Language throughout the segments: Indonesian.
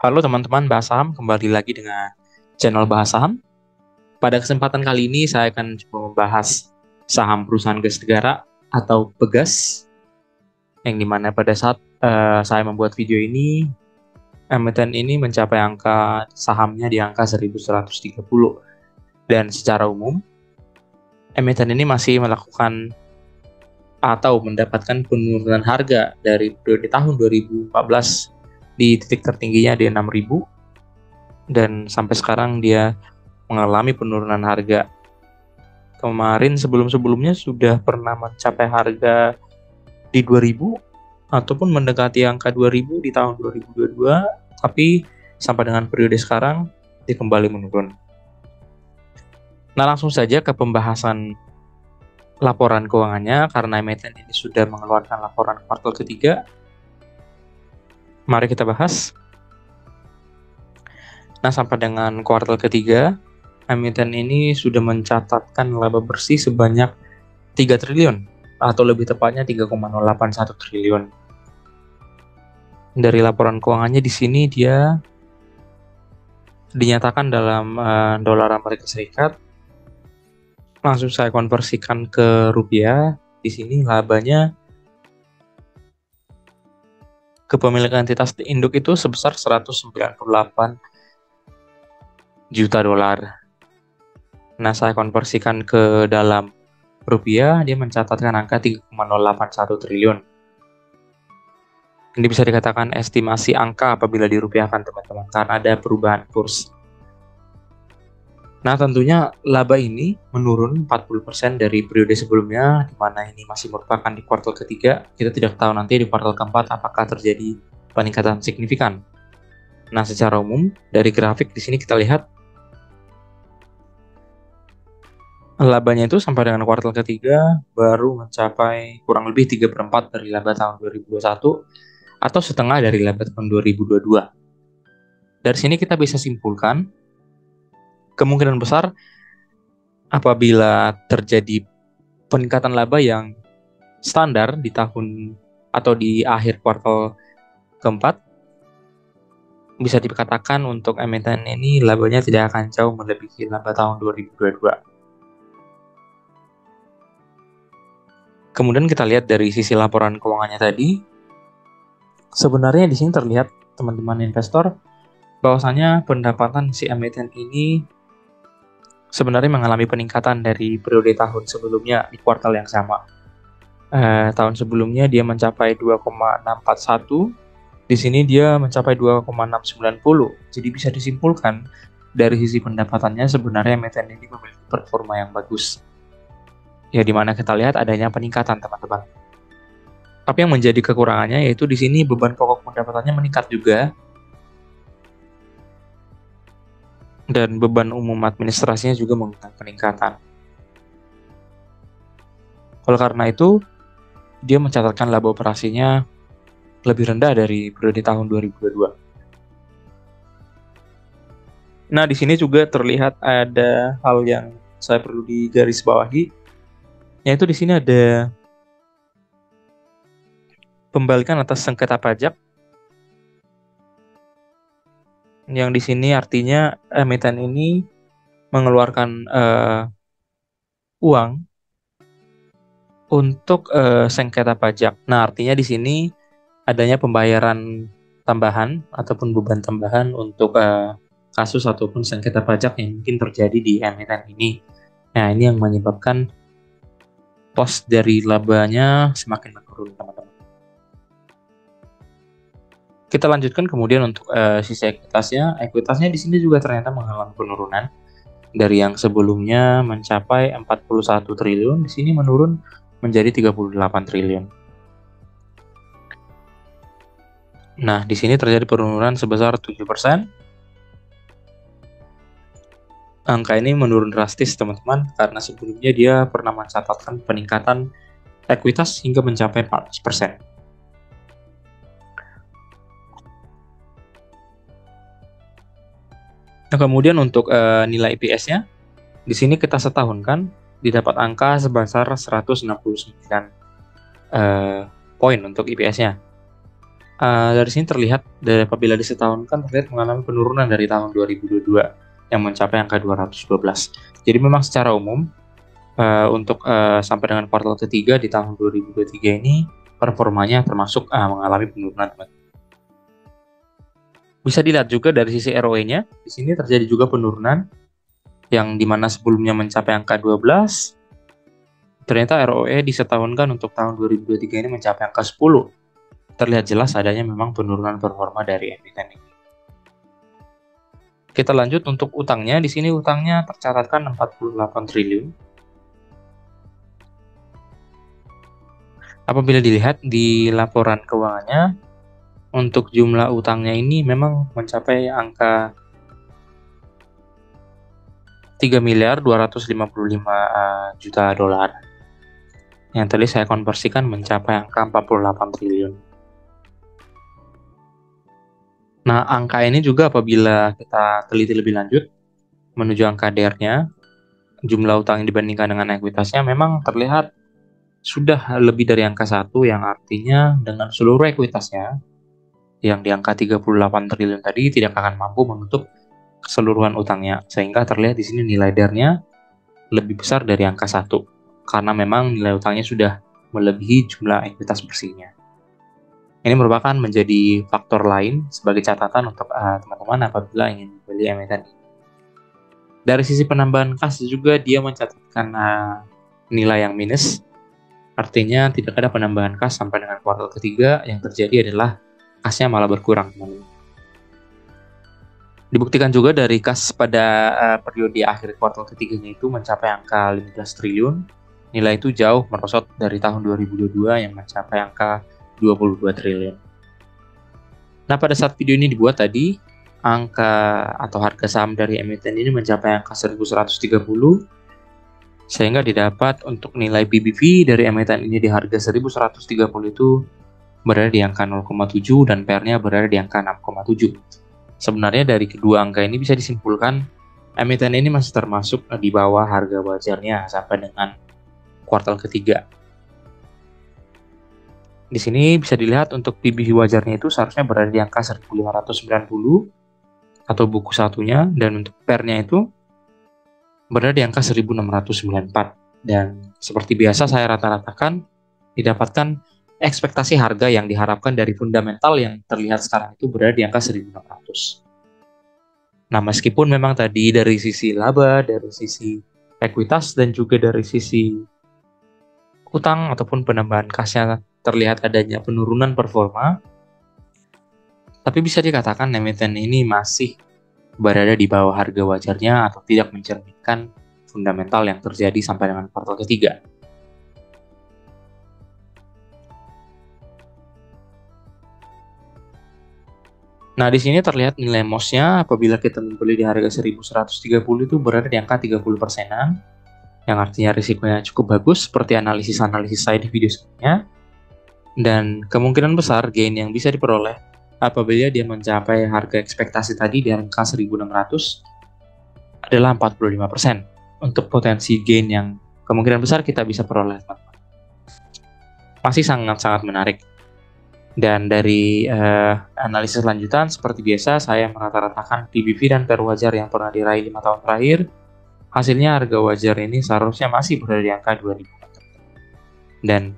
Halo teman-teman Bahas Saham, kembali lagi dengan channel Bahas Saham. Pada kesempatan kali ini saya akan coba membahas saham perusahaan gas negara atau Pegas, yang dimana pada saat saya membuat video ini, emiten ini mencapai angka sahamnya di angka 1130, dan secara umum emiten ini masih melakukan atau mendapatkan penurunan harga dari periode tahun 2014 di titik tertingginya di 6.000, dan sampai sekarang dia mengalami penurunan harga. Kemarin sebelum-sebelumnya sudah pernah mencapai harga di 2000 ataupun mendekati angka 2000 di tahun 2022, tapi sampai dengan periode sekarang dia kembali menurun. Nah, langsung saja ke pembahasan laporan keuangannya, karena emiten ini sudah mengeluarkan laporan kuartal ketiga. Mari kita bahas. Nah, sampai dengan kuartal ketiga, emiten ini sudah mencatatkan laba bersih sebanyak 3 triliun, atau lebih tepatnya 3,081 triliun. Dari laporan keuangannya di sini dia dinyatakan dalam dolar Amerika Serikat. Langsung saya konversikan ke rupiah. Di sini labanya kepemilikan entitas induk itu sebesar 198 juta dolar. Nah, saya konversikan ke dalam rupiah, dia mencatatkan angka 3,081 triliun. Ini bisa dikatakan estimasi angka apabila dirupiahkan, teman-teman, karena ada perubahan kurs. Nah, tentunya laba ini menurun 40% dari periode sebelumnya, di mana ini masih merupakan di kuartal ketiga. Kita tidak tahu nanti di kuartal keempat apakah terjadi peningkatan signifikan. Nah, secara umum dari grafik di sini kita lihat labanya itu sampai dengan kuartal ketiga baru mencapai kurang lebih 3/4 dari laba tahun 2021 atau setengah dari laba tahun 2022. Dari sini kita bisa simpulkan kemungkinan besar apabila terjadi peningkatan laba yang standar di tahun atau di akhir kuartal keempat, bisa dikatakan untuk emiten ini labanya tidak akan jauh melebihi laba tahun 2022. Kemudian kita lihat dari sisi laporan keuangannya tadi, sebenarnya di sini terlihat teman-teman investor bahwasanya pendapatan si emiten ini sebenarnya mengalami peningkatan dari periode tahun sebelumnya di kuartal yang sama. Tahun sebelumnya dia mencapai 2,641, di sini dia mencapai 2,690. Jadi bisa disimpulkan dari sisi pendapatannya sebenarnya emiten ini memiliki performa yang bagus. Ya, di mana kita lihat adanya peningkatan, teman-teman. Tapi yang menjadi kekurangannya yaitu di sini beban pokok pendapatannya meningkat juga, dan beban umum administrasinya juga mengalami peningkatan. Oleh karena itu, dia mencatatkan laba operasinya lebih rendah dari periode tahun 2022. Nah, di sini juga terlihat ada hal yang saya perlu digarisbawahi, yaitu di sini ada pembalikan atas sengketa pajak, yang di sini artinya emiten ini mengeluarkan uang untuk sengketa pajak. Nah, artinya di sini adanya pembayaran tambahan ataupun beban tambahan untuk kasus ataupun sengketa pajak yang mungkin terjadi di emiten ini. Nah, ini yang menyebabkan pos dari labanya semakin menurun, teman-teman. Kita lanjutkan kemudian untuk sisi ekuitasnya. Ekuitasnya di sini juga ternyata mengalami penurunan dari yang sebelumnya mencapai 41 triliun, di sini menurun menjadi 38 triliun. Nah, di sini terjadi penurunan sebesar 7%. Angka ini menurun drastis, teman-teman, karena sebelumnya dia pernah mencatatkan peningkatan ekuitas hingga mencapai 14%. Nah, kemudian untuk nilai EPS-nya, di sini kita setahunkan didapat angka sebesar 169 poin untuk EPS-nya. Dari sini terlihat apabila disetahunkan terlihat mengalami penurunan dari tahun 2022 yang mencapai angka 212. Jadi memang secara umum untuk sampai dengan kuartal ketiga di tahun 2023 ini performanya termasuk mengalami penurunan. Bisa dilihat juga dari sisi ROE-nya, di sini terjadi juga penurunan yang dimana sebelumnya mencapai angka 12, ternyata ROE disetahunkan untuk tahun 2023 ini mencapai angka 10. Terlihat jelas adanya memang penurunan performa dari emiten ini. Kita lanjut untuk utangnya. Di sini utangnya tercatatkan 48 triliun. Apabila dilihat di laporan keuangannya, untuk jumlah utangnya ini memang mencapai angka 3 miliar 255 juta dolar. Yang tadi saya konversikan mencapai angka 48 triliun. Nah, angka ini juga apabila kita teliti lebih lanjut menuju angka DR-nya, jumlah utang yang dibandingkan dengan ekuitasnya memang terlihat sudah lebih dari angka 1, yang artinya dengan seluruh ekuitasnya yang di angka 38 triliun tadi tidak akan mampu menutup keseluruhan utangnya, sehingga terlihat di sini nilai DR-nya lebih besar dari angka 1 karena memang nilai utangnya sudah melebihi jumlah ekuitas bersihnya. Ini merupakan menjadi faktor lain sebagai catatan untuk teman-teman apabila ingin membeli emiten. Dari sisi penambahan kas juga dia mencatatkan nilai yang minus, artinya tidak ada penambahan kas sampai dengan kuartal ketiga. Yang terjadi adalah kasnya malah berkurang. Dibuktikan juga dari kas pada periode akhir kuartal ketiganya itu mencapai angka 15 triliun. Nilai itu jauh merosot dari tahun 2022 yang mencapai angka 22 triliun. Nah, pada saat video ini dibuat tadi, angka atau harga saham dari emiten ini mencapai angka 1130, sehingga didapat untuk nilai PBV dari emiten ini di harga 1130 itu berada di angka 0,7 dan PR-nya berada di angka 6,7. Sebenarnya dari kedua angka ini bisa disimpulkan emiten ini masih termasuk di bawah harga wajarnya sampai dengan kuartal ketiga. Di sini bisa dilihat untuk PBV wajarnya itu seharusnya berada di angka 1590 atau buku satunya, dan untuk PR-nya itu berada di angka 1694. Dan seperti biasa saya rata-ratakan didapatkan ekspektasi harga yang diharapkan dari fundamental yang terlihat sekarang itu berada di angka 1600. Nah, meskipun memang tadi dari sisi laba, dari sisi ekuitas, dan juga dari sisi utang ataupun penambahan kasnya terlihat adanya penurunan performa, tapi bisa dikatakan emiten ini masih berada di bawah harga wajarnya atau tidak mencerminkan fundamental yang terjadi sampai dengan kuartal ketiga. Nah, di sini terlihat nilai MOS-nya apabila kita membeli di harga 1130 itu berada di angka 30%-an, yang artinya risikonya cukup bagus seperti analisis-analisis saya di video sebelumnya. Dan kemungkinan besar gain yang bisa diperoleh apabila dia mencapai harga ekspektasi tadi di angka 1600 adalah 45%. Untuk potensi gain yang kemungkinan besar kita bisa peroleh, masih sangat-sangat menarik. Dan dari analisis lanjutan seperti biasa, saya merata-ratakan PBV dan PR wajar yang pernah diraih 5 tahun terakhir. Hasilnya harga wajar ini seharusnya masih berada di angka 2000. Dan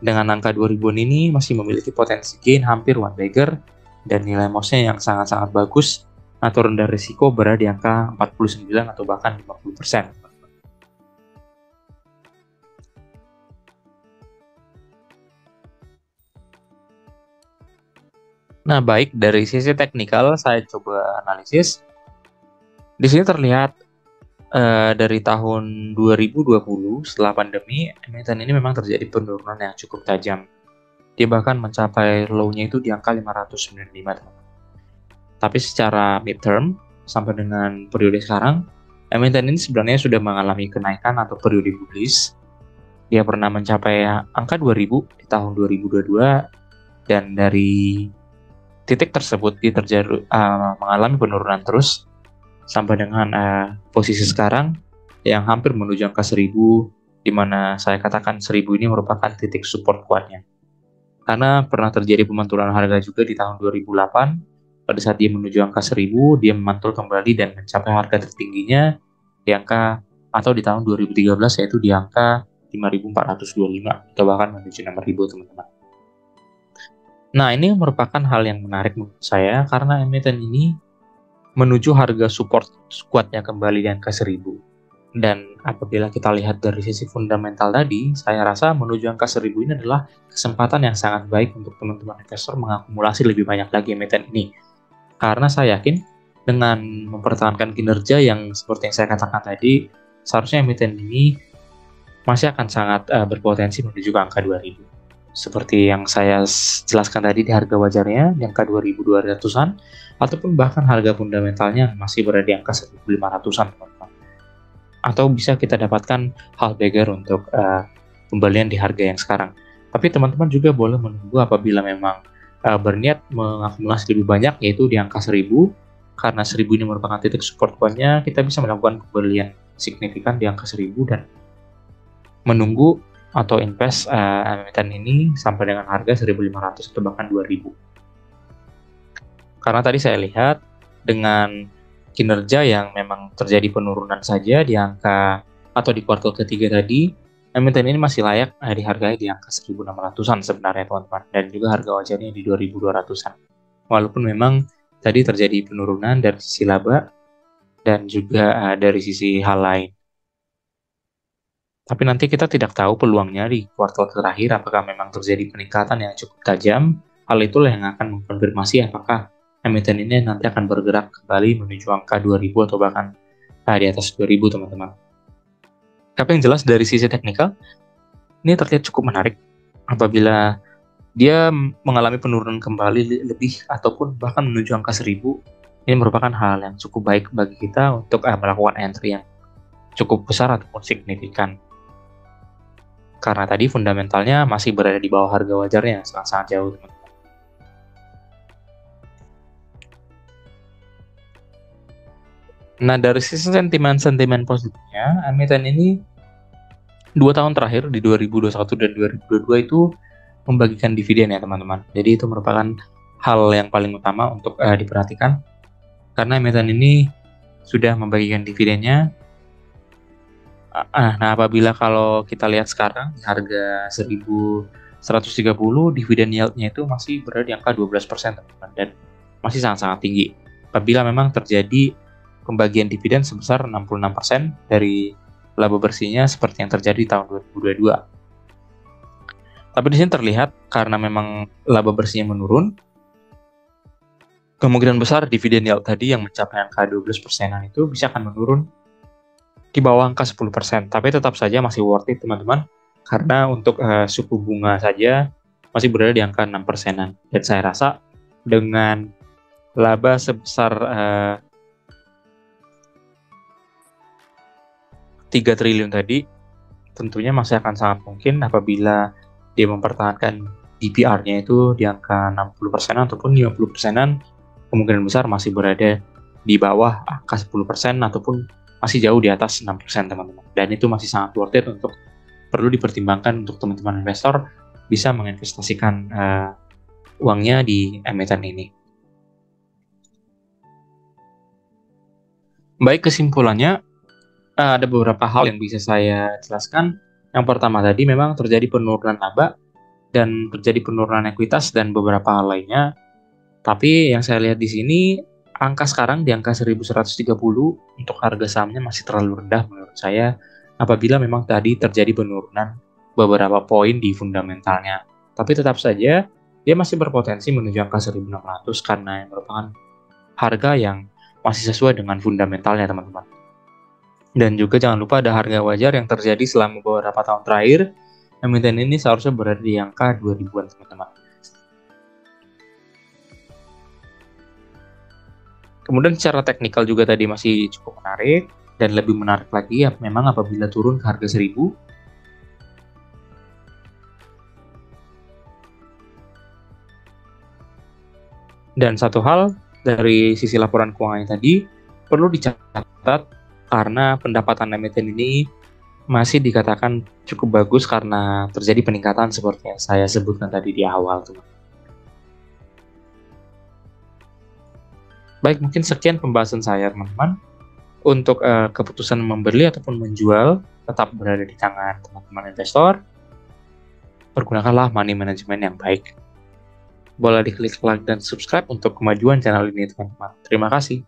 dengan angka 2000 ini masih memiliki potensi gain hampir one bagger, dan nilai MOS-nya yang sangat-sangat bagus atau rendah risiko berada di angka 49 atau bahkan 50%. Nah, baik dari sisi teknikal saya coba analisis. Di sini terlihat dari tahun 2020 setelah pandemi, emiten ini memang terjadi penurunan yang cukup tajam. Dia bahkan mencapai low-nya itu di angka 595. Tapi secara midterm sampai dengan periode sekarang, emiten ini sebenarnya sudah mengalami kenaikan atau periode bullish. Dia pernah mencapai angka 2000 di tahun 2022, dan dari titik tersebut dia mengalami penurunan terus sampai dengan posisi sekarang yang hampir menuju angka 1000, di mana saya katakan 1000 ini merupakan titik support kuatnya. Karena pernah terjadi pemantulan harga juga di tahun 2008, pada saat dia menuju angka 1000, dia memantul kembali dan mencapai harga tertingginya di angka atau di tahun 2013 yaitu di angka 5.425 atau bahkan menuju 6.000 teman-teman. Nah, ini merupakan hal yang menarik menurut saya karena emiten ini menuju harga support kuatnya kembali di angka 1000. Dan apabila kita lihat dari sisi fundamental tadi, saya rasa menuju angka 1000 ini adalah kesempatan yang sangat baik untuk teman-teman investor mengakumulasi lebih banyak lagi emiten ini. Karena saya yakin dengan mempertahankan kinerja yang seperti yang saya katakan tadi, seharusnya emiten ini masih akan sangat berpotensi menuju ke angka 2000. Seperti yang saya jelaskan tadi di harga wajarnya di angka 2200-an ataupun bahkan harga fundamentalnya masih berada di angka 1500-an teman-teman. Atau bisa kita dapatkan hal beggar untuk pembelian di harga yang sekarang. Tapi teman-teman juga boleh menunggu apabila memang berniat mengakumulasi lebih banyak yaitu di angka 1000. Karena 1000 ini merupakan titik support pointnya, kita bisa melakukan pembelian signifikan di angka 1000 dan menunggu atau invest emiten ini sampai dengan harga 1500 atau bahkan 2000. Karena tadi saya lihat dengan kinerja yang memang terjadi penurunan saja di angka atau di kuartal ketiga tadi, emiten ini masih layak dihargai di angka 1600-an sebenarnya teman-teman, dan juga harga wajarnya di 2200-an. Walaupun memang tadi terjadi penurunan dari sisi laba dan juga dari sisi hal lain. Tapi nanti kita tidak tahu peluangnya di kuartal terakhir apakah memang terjadi peningkatan yang cukup tajam. Hal itulah yang akan mengkonfirmasi apakah emiten ini nanti akan bergerak kembali menuju angka 2000 atau bahkan di atas 2000 teman-teman. Tapi yang jelas dari sisi teknikal, ini terlihat cukup menarik apabila dia mengalami penurunan kembali lebih ataupun bahkan menuju angka 1000. Ini merupakan hal yang cukup baik bagi kita untuk melakukan entry yang cukup besar ataupun signifikan. Karena tadi fundamentalnya masih berada di bawah harga wajarnya, sangat-sangat jauh teman-teman. Nah, dari sisi sentimen positifnya, emiten ini 2 tahun terakhir di 2021 dan 2022 itu membagikan dividen ya teman-teman. Jadi itu merupakan hal yang paling utama untuk diperhatikan. Karena emiten ini sudah membagikan dividennya. Nah, apabila kalau kita lihat sekarang di harga 1130, dividen yield-nya itu masih berada di angka 12% teman-teman, dan masih sangat-sangat tinggi. Apabila memang terjadi pembagian dividen sebesar 66% dari laba bersihnya seperti yang terjadi di tahun 2022. Tapi di sini terlihat karena memang laba bersihnya menurun, kemungkinan besar dividen yield tadi yang mencapai angka 12%-an itu bisa akan menurun di bawah angka 10%. Tapi tetap saja masih worth it teman-teman, karena untuk suku bunga saja masih berada di angka 6%-an. Dan saya rasa dengan laba sebesar 3 triliun tadi, tentunya masih akan sangat mungkin apabila dia mempertahankan DPR-nya itu di angka 60% ataupun 50%-an, kemungkinan besar masih berada di bawah angka 10% ataupun masih jauh di atas 6% teman-teman. Dan itu masih sangat worth it untuk perlu dipertimbangkan untuk teman-teman investor bisa menginvestasikan uangnya di emiten ini. Baik, kesimpulannya ada beberapa hal yang bisa saya jelaskan. Yang pertama tadi memang terjadi penurunan laba dan terjadi penurunan ekuitas dan beberapa hal lainnya. Tapi yang saya lihat di sini angka sekarang di angka 1130 untuk harga sahamnya masih terlalu rendah menurut saya apabila memang tadi terjadi penurunan beberapa poin di fundamentalnya. Tapi tetap saja dia masih berpotensi menuju angka 1600 karena merupakan harga yang masih sesuai dengan fundamentalnya teman-teman. Dan juga jangan lupa ada harga wajar yang terjadi selama beberapa tahun terakhir. Emiten ini seharusnya berada di angka 2000-an teman-teman. Kemudian secara teknikal juga tadi masih cukup menarik. Dan lebih menarik lagi ya memang apabila turun ke harga 1000. Dan satu hal dari sisi laporan keuangan tadi perlu dicatat karena pendapatan emiten ini masih dikatakan cukup bagus karena terjadi peningkatan seperti yang saya sebutkan tadi di awal, teman. Baik, mungkin sekian pembahasan saya, teman-teman. Untuk keputusan membeli ataupun menjual tetap berada di tangan teman-teman investor. Pergunakanlah money management yang baik. Boleh diklik like dan subscribe untuk kemajuan channel ini, teman-teman. Terima kasih.